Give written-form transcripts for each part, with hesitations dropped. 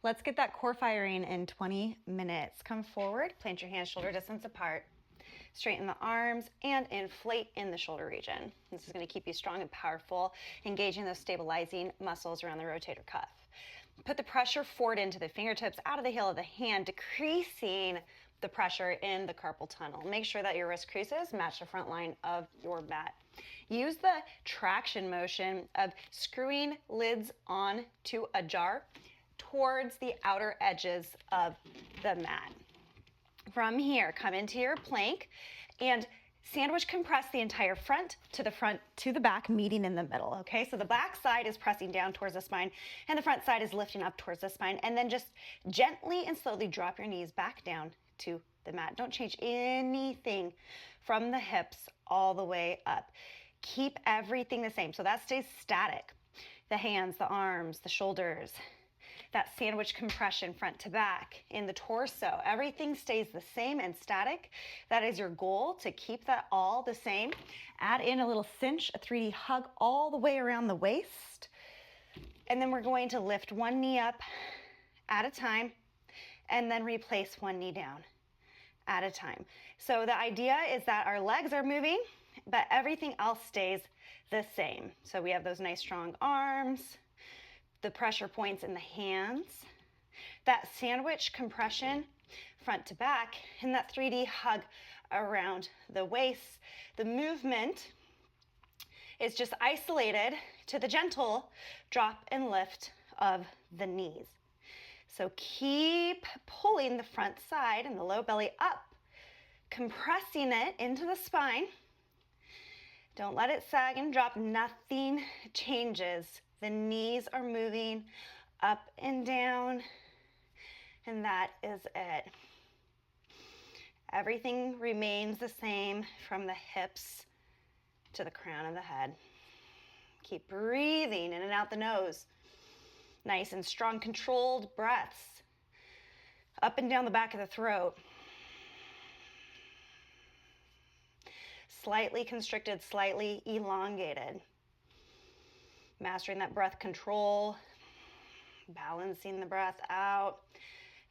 Let's get that core firing in 20 minutes. Come forward, plant your hands shoulder distance apart. Straighten the arms and inflate in the shoulder region. This is going to keep you strong and powerful, engaging those stabilizing muscles around the rotator cuff. Put the pressure forward into the fingertips, out of the heel of the hand, decreasing the pressure in the carpal tunnel. Make sure that your wrist creases match the front line of your mat. Use the traction motion of screwing lids onto a jar towards the outer edges of the mat. From here, come into your plank and sandwich compress the entire front to the back, meeting in the middle, okay? So the back side is pressing down towards the spine and the front side is lifting up towards the spine, and then just gently and slowly drop your knees back down to the mat. Don't change anything from the hips all the way up. Keep everything the same, so that stays static. The hands, the arms, the shoulders, that sandwich compression front to back in the torso, everything stays the same and static. That is your goal, to keep that all the same. Add in a little cinch, a 3D hug all the way around the waist. And then we're going to lift one knee up at a time and then replace one knee down at a time. So the idea is that our legs are moving, but everything else stays the same. So we have those nice strong arms, the pressure points in the hands, that sandwich compression front to back, and that 3D hug around the waist. The movement is just isolated to the gentle drop and lift of the knees. So keep pulling the front side and the low belly up, compressing it into the spine. Don't let it sag and drop. Nothing changes. The knees are moving up and down, and that is it. Everything remains the same from the hips to the crown of the head. Keep breathing in and out the nose. Nice and strong, controlled breaths up and down the back of the throat. Slightly constricted, slightly elongated. Mastering that breath control, balancing the breath out,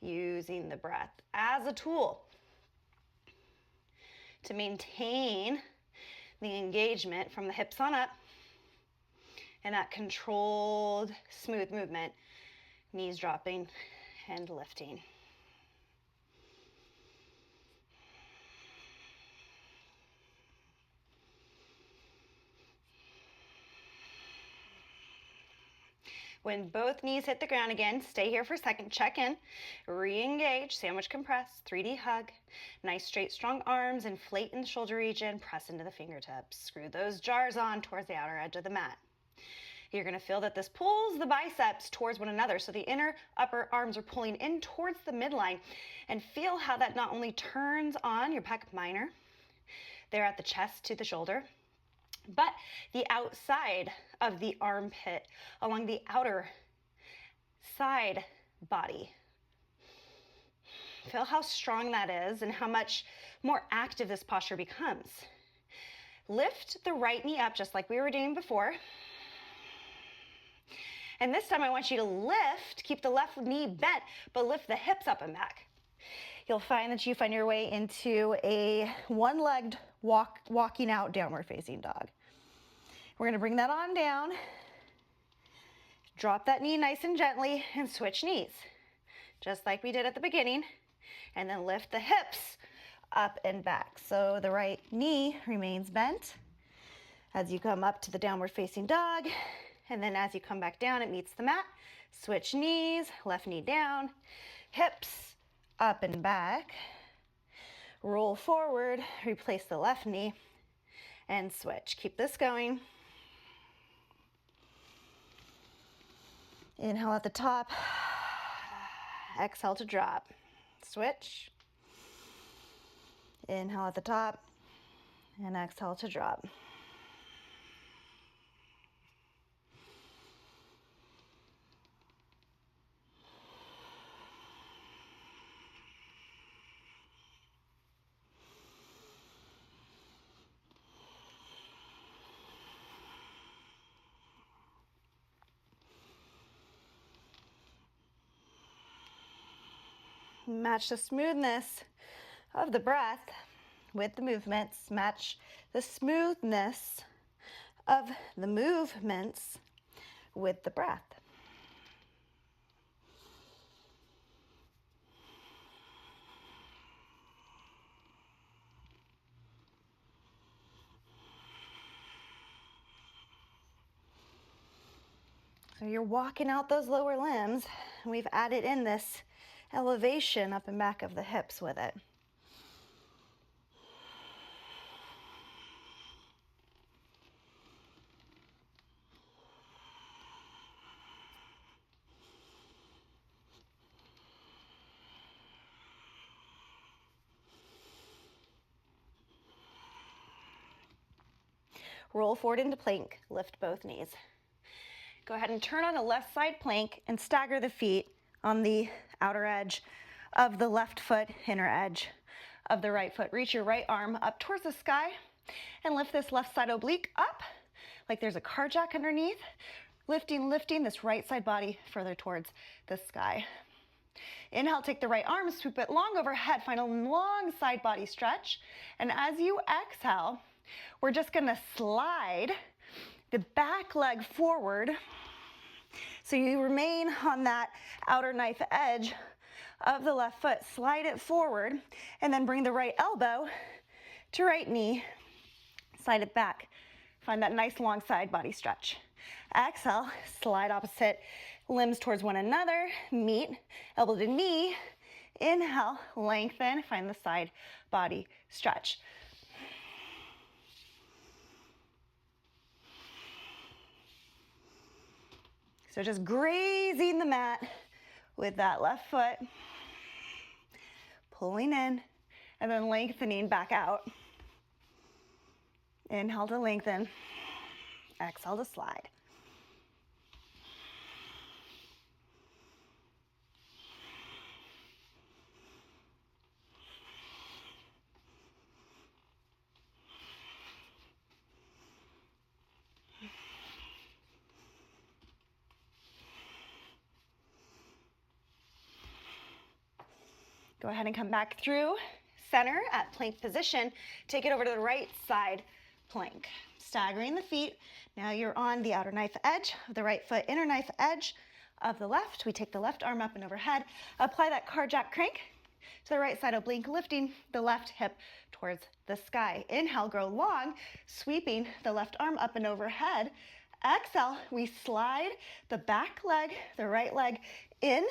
using the breath as a tool to maintain the engagement from the hips on up and that controlled, smooth movement, knees dropping and lifting. When both knees hit the ground again, stay here for a second, check in, re-engage, sandwich compress, 3D hug, nice straight strong arms, inflate in the shoulder region, press into the fingertips, screw those jars on towards the outer edge of the mat. You're gonna feel that this pulls the biceps towards one another, so the inner upper arms are pulling in towards the midline, and feel how that not only turns on your pec minor, there at the chest to the shoulder, but the outside of the armpit, along the outer side body. Feel how strong that is and how much more active this posture becomes. Lift the right knee up just like we were doing before. And this time I want you to lift, keep the left knee bent, but lift the hips up and back. You'll find that you find your way into a one-legged walking out downward facing dog. We're gonna bring that on down. Drop that knee nice and gently and switch knees, just like we did at the beginning. And then lift the hips up and back. So the right knee remains bent as you come up to the downward facing dog. And then as you come back down, it meets the mat. Switch knees, left knee down, hips up and back. Roll forward, replace the left knee, and switch. Keep this going. Inhale at the top, exhale to drop. Switch. Inhale at the top, and exhale to drop. Match the smoothness of the breath with the movements. Match the smoothness of the movements with the breath. So you're walking out those lower limbs. We've added in this elevation up and back of the hips with it. Roll forward into plank, lift both knees. Go ahead and turn on a left side plank and stagger the feet on the outer edge of the left foot, inner edge of the right foot. Reach your right arm up towards the sky and lift this left side oblique up like there's a car jack underneath. Lifting this right side body further towards the sky. Inhale, take the right arm, sweep it long overhead, find a long side body stretch. And as you exhale, we're just gonna slide the back leg forward. So you remain on that outer knife edge of the left foot. Slide it forward and then bring the right elbow to right knee. Slide it back. Find that nice long side body stretch. Exhale, slide opposite limbs towards one another. Meet elbow to knee. Inhale, lengthen. Find the side body stretch. So just grazing the mat with that left foot, pulling in, and then lengthening back out. Inhale to lengthen, exhale to slide. Go ahead and come back through center at plank position. Take it over to the right side plank. Staggering the feet. Now you're on the outer knife edge of the right foot, inner knife edge of the left. We take the left arm up and overhead. Apply that car jack crank to the right side oblique, lifting the left hip towards the sky. Inhale, grow long, sweeping the left arm up and overhead. Exhale, we slide the back leg, the right leg in,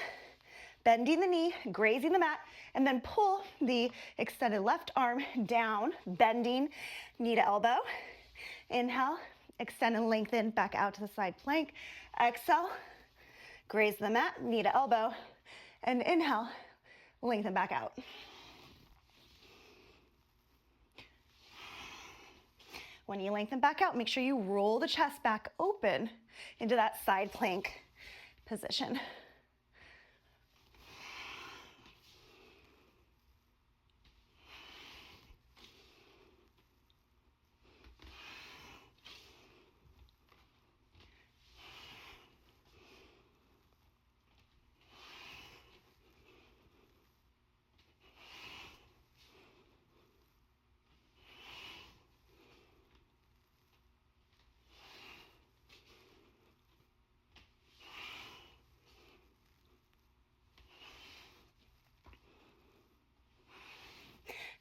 bending the knee, grazing the mat, and then pull the extended left arm down, bending knee to elbow. Inhale, extend and lengthen back out to the side plank. Exhale, graze the mat, knee to elbow, and inhale, lengthen back out. When you lengthen back out, make sure you roll the chest back open into that side plank position.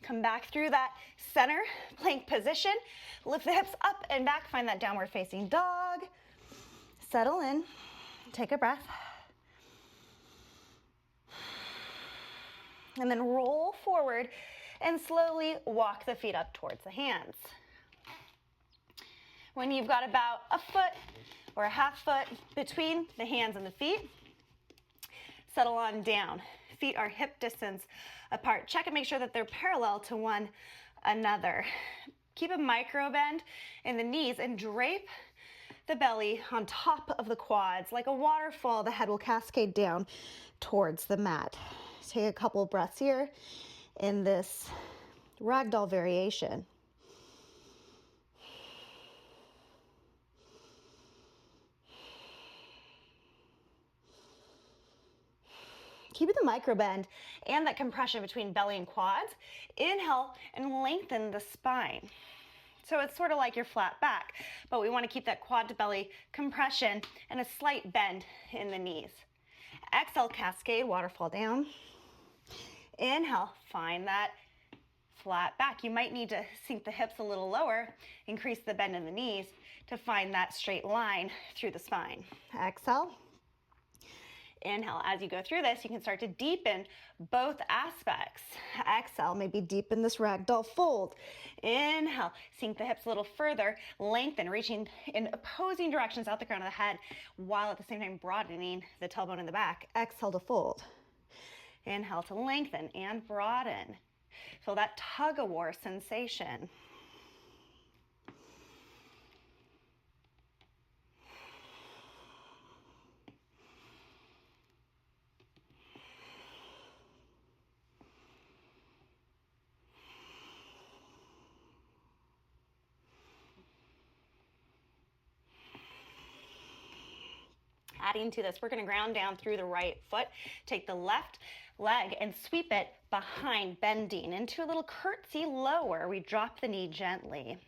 Come back through that center plank position. Lift the hips up and back. Find that downward facing dog. Settle in. Take a breath. And then roll forward and slowly walk the feet up towards the hands. When you've got about a foot or a half foot between the hands and the feet, settle on down. Feet are hip distance apart. Check and make sure that they're parallel to one another. Keep a micro bend in the knees and drape the belly on top of the quads. Like a waterfall, the head will cascade down towards the mat. Take a couple of breaths here in this ragdoll variation. Keeping the micro bend and that compression between belly and quads. Inhale and lengthen the spine. So it's sort of like your flat back, but we want to keep that quad to belly compression and a slight bend in the knees. Exhale, cascade, waterfall down. Inhale, find that flat back. You might need to sink the hips a little lower, increase the bend in the knees to find that straight line through the spine. Exhale. Inhale, as you go through this, you can start to deepen both aspects. Exhale, maybe deepen this ragdoll fold. Inhale, sink the hips a little further, lengthen, reaching in opposing directions out the crown of the head, while at the same time broadening the tailbone in the back. Exhale to fold. Inhale to lengthen and broaden. Feel that tug-of-war sensation. Adding to this, we're going to ground down through the right foot, take the left leg and sweep it behind, bending into a little curtsy lower. We drop the knee gently.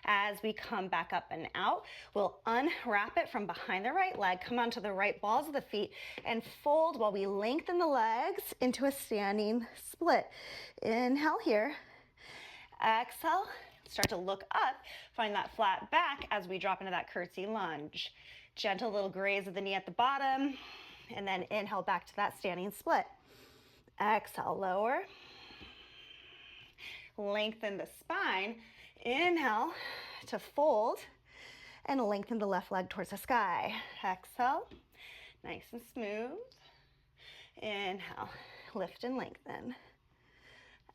As we come back up and out, we'll unwrap it from behind the right leg, come onto the right balls of the feet, and fold while we lengthen the legs into a standing split. Inhale here. Exhale. Start to look up, find that flat back as we drop into that curtsy lunge. Gentle little graze of the knee at the bottom, and then inhale back to that standing split. Exhale, lower. Lengthen the spine. Inhale to fold, and lengthen the left leg towards the sky. Exhale, nice and smooth. Inhale, lift and lengthen.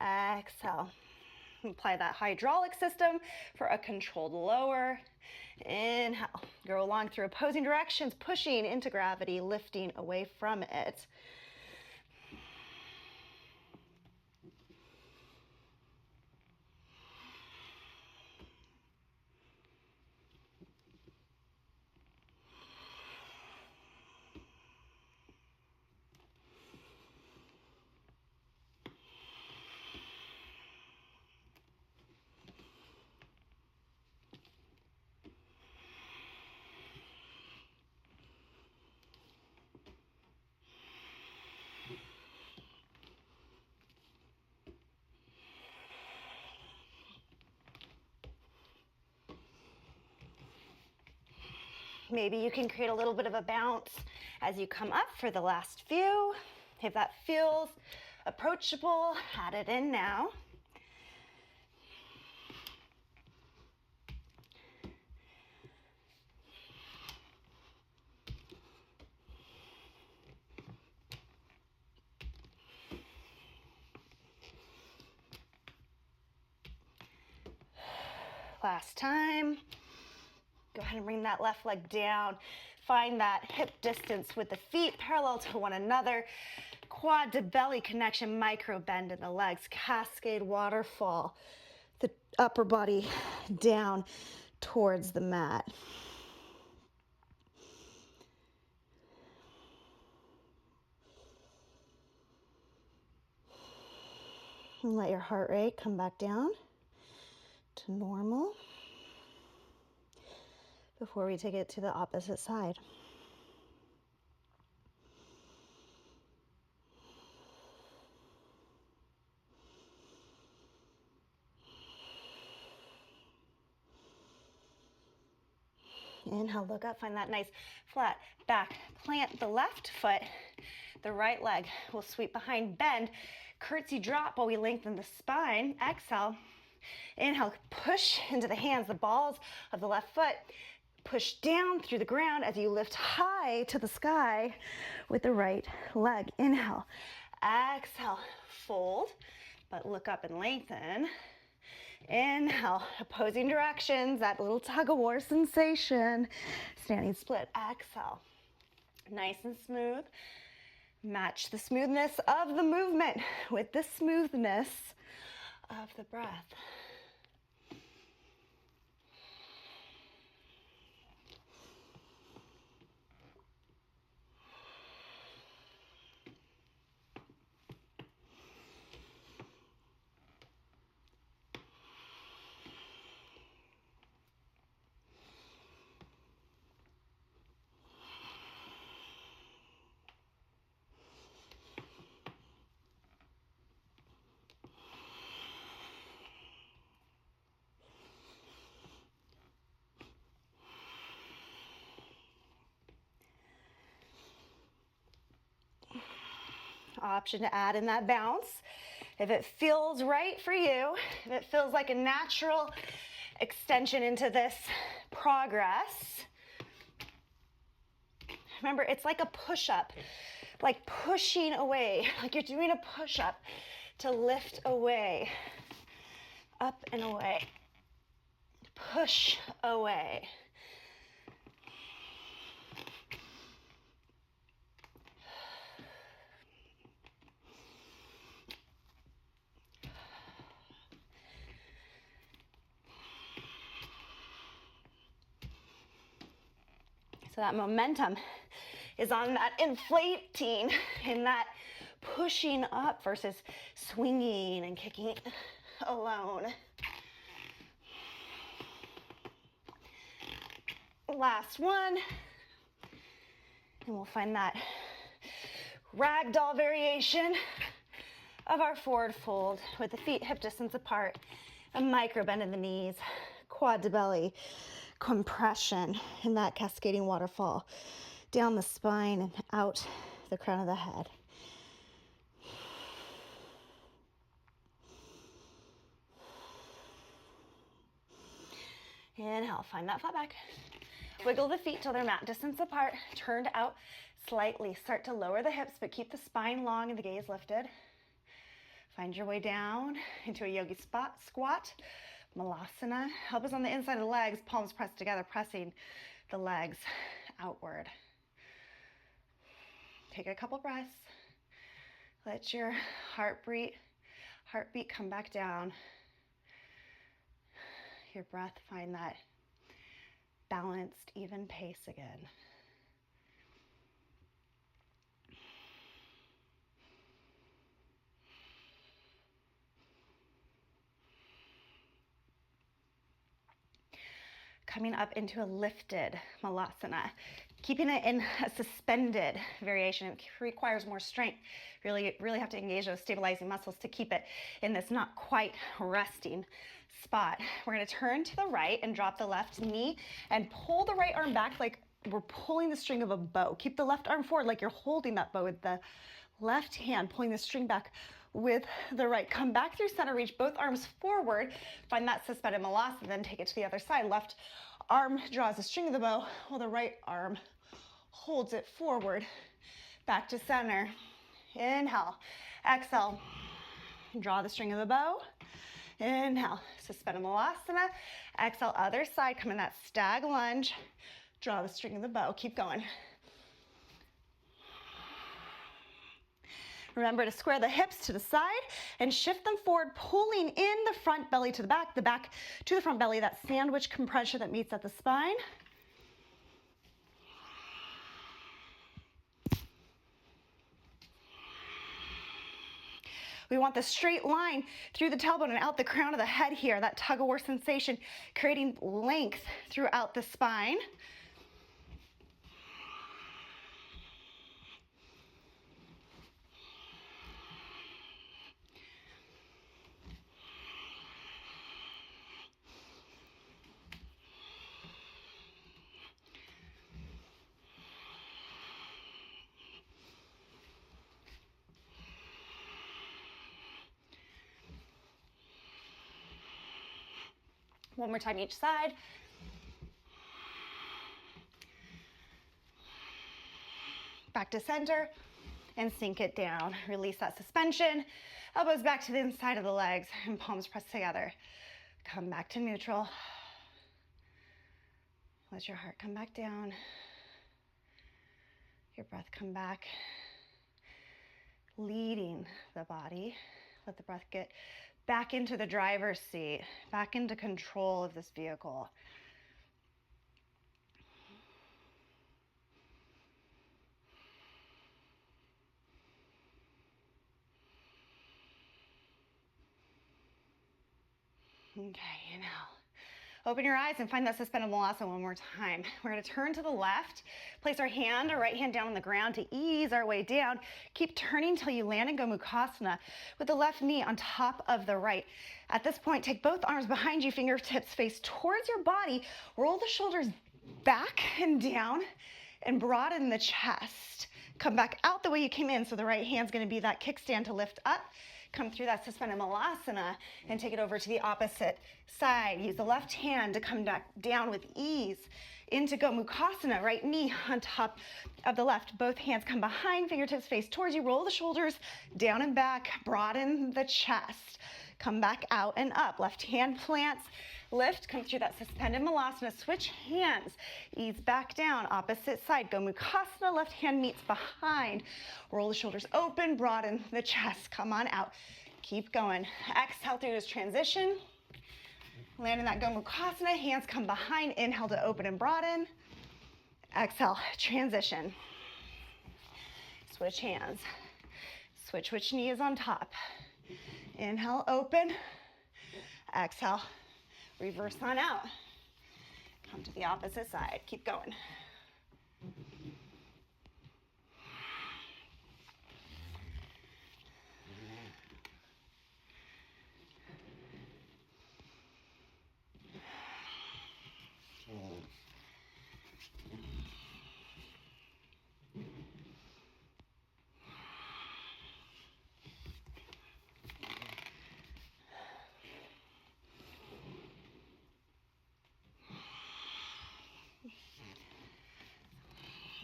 Exhale. Apply that hydraulic system for a controlled lower. Inhale, go along through opposing directions, pushing into gravity, lifting away from it. Maybe you can create a little bit of a bounce as you come up for the last few. If that feels approachable, add it in now. Last time. Go ahead and bring that left leg down. Find that hip distance with the feet parallel to one another. Quad to belly connection, micro bend in the legs. Cascade waterfall. The upper body down towards the mat. And let your heart rate come back down to normal before we take it to the opposite side. Inhale, look up, find that nice flat back. Plant the left foot, the right leg will sweep behind, bend, curtsy drop while we lengthen the spine. Exhale, inhale, push into the hands, the balls of the left foot. Push down through the ground as you lift high to the sky with the right leg. Inhale, exhale, fold, but look up and lengthen. Inhale, opposing directions, that little tug-of-war sensation. Standing split, exhale. Nice and smooth. Match the smoothness of the movement with the smoothness of the breath. Option to add in that bounce. If it feels right for you, if it feels like a natural extension into this progress, remember, it's like a push-up, like pushing away, like you're doing a push-up to lift away, up and away, push away. So that momentum is on that inflating and that pushing up versus swinging and kicking alone. Last one. And we'll find that ragdoll variation of our forward fold with the feet hip distance apart, a micro bend in the knees, quad to belly compression in that cascading waterfall down the spine and out the crown of the head. Inhale, find that flat back. Wiggle the feet till they're mat distance apart, turned out slightly. Start to lower the hips, but keep the spine long and the gaze lifted. Find your way down into a yogi squat, malasana. Elbows on the inside of the legs, palms pressed together, pressing the legs outward. Take a couple breaths. Let your heartbeat come back down. Your breath, find that balanced, even pace again. Coming up into a lifted malasana, keeping it in a suspended variation. It requires more strength. Really have to engage those stabilizing muscles to keep it in this not quite resting spot. We're going to turn to the right and drop the left knee and pull the right arm back like we're pulling the string of a bow. Keep the left arm forward like you're holding that bow with the left hand, pulling the string back with the right. Come back through center, reach both arms forward, find that suspended malasana, then take it to the other side. Left arm draws the string of the bow while the right arm holds it forward. Back to center. Inhale, exhale, draw the string of the bow. Inhale, suspended malasana. Exhale, other side, come in that stag lunge. Draw the string of the bow, keep going. Remember to square the hips to the side and shift them forward, pulling in the front belly to the back to the front belly, that sandwich compression that meets at the spine. We want the straight line through the tailbone and out the crown of the head here, that tug of war sensation, creating length throughout the spine. One more time each side. Back to center and sink it down. Release that suspension. Elbows back to the inside of the legs and palms pressed together. Come back to neutral. Let your heart come back down. Your breath come back. Leading the body. Let the breath get back into the driver's seat, back into control of this vehicle. Okay, inhale. Open your eyes and find that suspended malasana one more time. We're going to turn to the left, place our right hand down on the ground to ease our way down. Keep turning till you land in Gomukhasana with the left knee on top of the right. At this point, take both arms behind you, fingertips face towards your body. Roll the shoulders back and down and broaden the chest. Come back out the way you came in. So the right hand's gonna be that kickstand to lift up. Come through that suspended malasana and take it over to the opposite side. Use the left hand to come back down with ease into Gomukhasana. Right knee on top of the left. Both hands come behind, fingertips face towards you. Roll the shoulders down and back. Broaden the chest. Come back out and up. Left hand plants. Lift, come through that suspended malasana. Switch hands. Ease back down. Opposite side. Gomukhasana. Left hand meets behind. Roll the shoulders open. Broaden the chest. Come on out. Keep going. Exhale through this transition. Land in that Gomukhasana. Hands come behind. Inhale to open and broaden. Exhale. Transition. Switch hands. Switch which knee is on top. Inhale, open. Exhale. Reverse on out. Come to the opposite side. Keep going.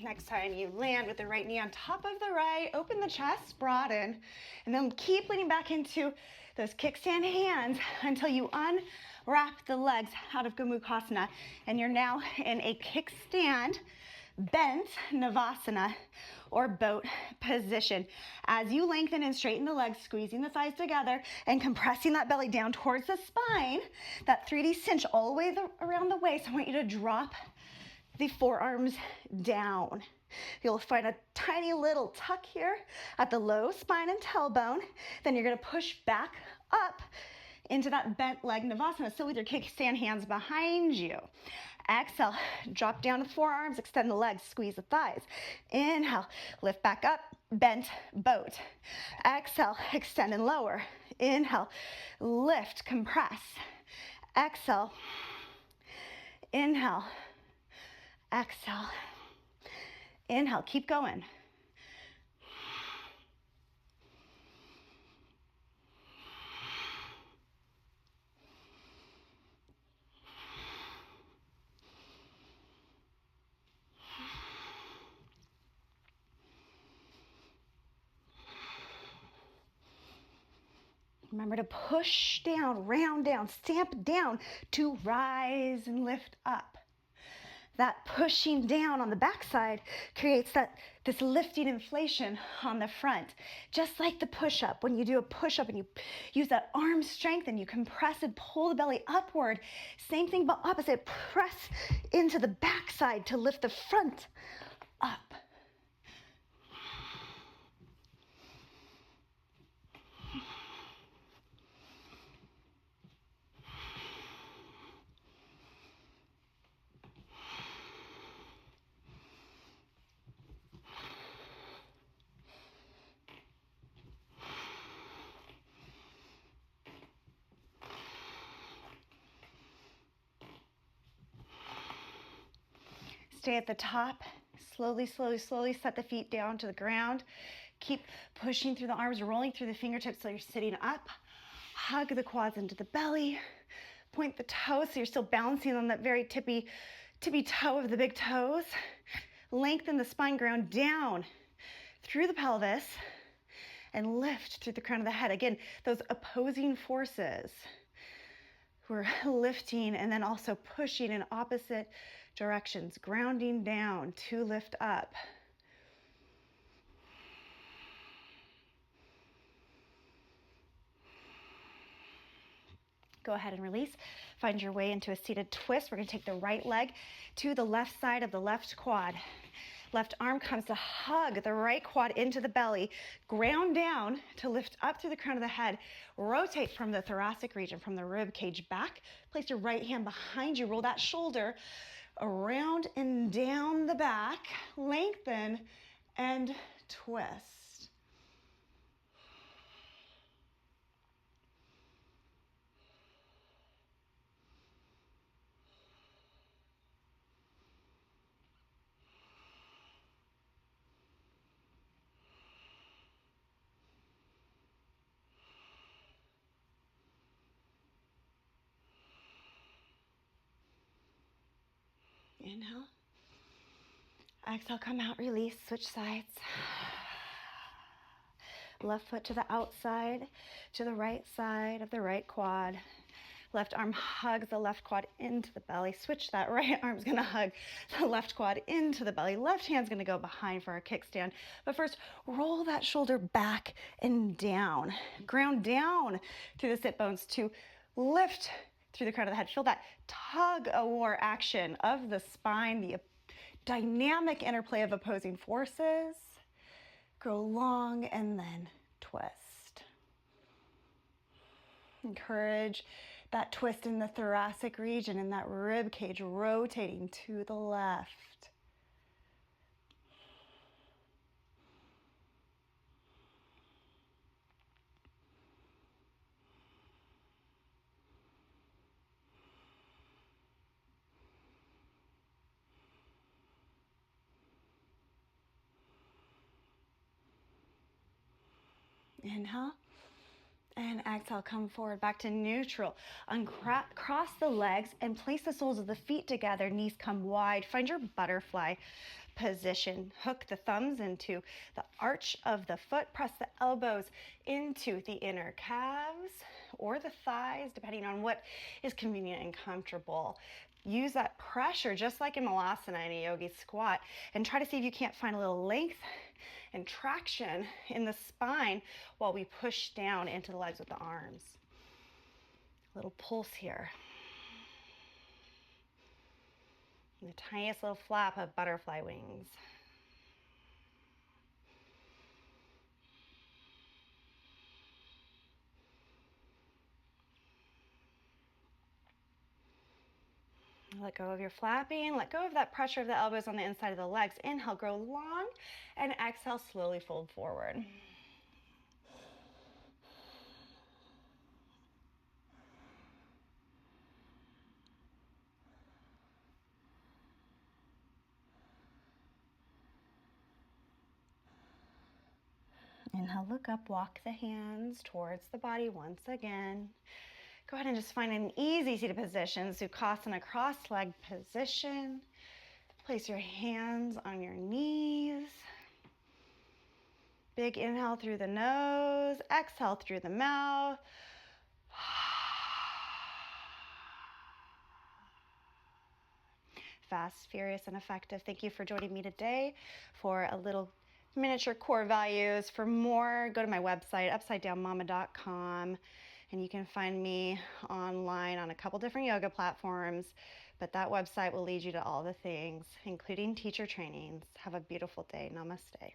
Next time you land with the right knee on top of the right, open the chest, broaden, and then keep leaning back into those kickstand hands until you unwrap the legs out of Gomukhasana. And you're now in a kickstand, bent Navasana, or boat position. As you lengthen and straighten the legs, squeezing the thighs together and compressing that belly down towards the spine, that 3D cinch all the way around the waist. I want you to drop the forearms down. You'll find a tiny little tuck here at the low spine and tailbone. Then you're gonna push back up into that bent leg Navasana, still with your kickstand hands behind you. Exhale, drop down the forearms, extend the legs, squeeze the thighs. Inhale, lift back up, bent boat. Exhale, extend and lower. Inhale, lift, compress. Exhale, inhale. Exhale. Inhale, keep going. Remember to push down, round down, stamp down to rise and lift up. That pushing down on the backside creates this lifting inflation on the front. Just like the push-up. When you do a push-up and you use that arm strength and you compress and pull the belly upward, same thing but opposite. Press into the backside to lift the front up. Stay at the top. Slowly, slowly, slowly set the feet down to the ground. Keep pushing through the arms, rolling through the fingertips so you're sitting up. Hug the quads into the belly. Point the toes so you're still balancing on that very tippy toe of the big toes. Lengthen the spine, ground down through the pelvis and lift through the crown of the head. Again, those opposing forces. We're lifting and then also pushing in opposite directions, grounding down to lift up. Go ahead and release. Find your way into a seated twist. We're going to take the right leg to the left side of the left quad. Left arm comes to hug the right quad into the belly. Ground down to lift up through the crown of the head. Rotate from the thoracic region, from the rib cage back. Place your right hand behind you. Roll that shoulder around and down the back. Lengthen and twist. Inhale. Exhale, come out, release, switch sides. Left foot to the outside, to the right side of the right quad. Left arm hugs the left quad into the belly. Switch that. Right arm's gonna hug the left quad into the belly. Left hand's gonna go behind for our kickstand. But first, roll that shoulder back and down. Ground down through the sit bones to lift through the crown of the head. Feel that tug-of-war action of the spine, the dynamic interplay of opposing forces. Grow long and then twist. Encourage that twist in the thoracic region, in that rib cage, rotating to the left. Inhale. And exhale, come forward back to neutral. Cross the legs and place the soles of the feet together. Knees come wide. Find your butterfly position. Hook the thumbs into the arch of the foot. Press the elbows into the inner calves or the thighs, depending on what is convenient and comfortable. Use that pressure just like in Malasana in a yogi squat, and try to see if you can't find a little length and traction in the spine while we push down into the legs with the arms. A little pulse here. And the tiniest little flap of butterfly wings. Let go of your flapping. Let go of that pressure of the elbows on the inside of the legs. Inhale, grow long, and exhale, slowly fold forward. Inhale, look up, walk the hands towards the body once again. Go ahead and just find an easy seated position, Sukhasana, cross-leg position. Place your hands on your knees. Big inhale through the nose, exhale through the mouth. Fast, furious, and effective. Thank you for joining me today for a little miniature core values. For more, go to my website, upsidedownmama.com, and you can find me online on a couple different yoga platforms, but that website will lead you to all the things, including teacher trainings. Have a beautiful day. Namaste.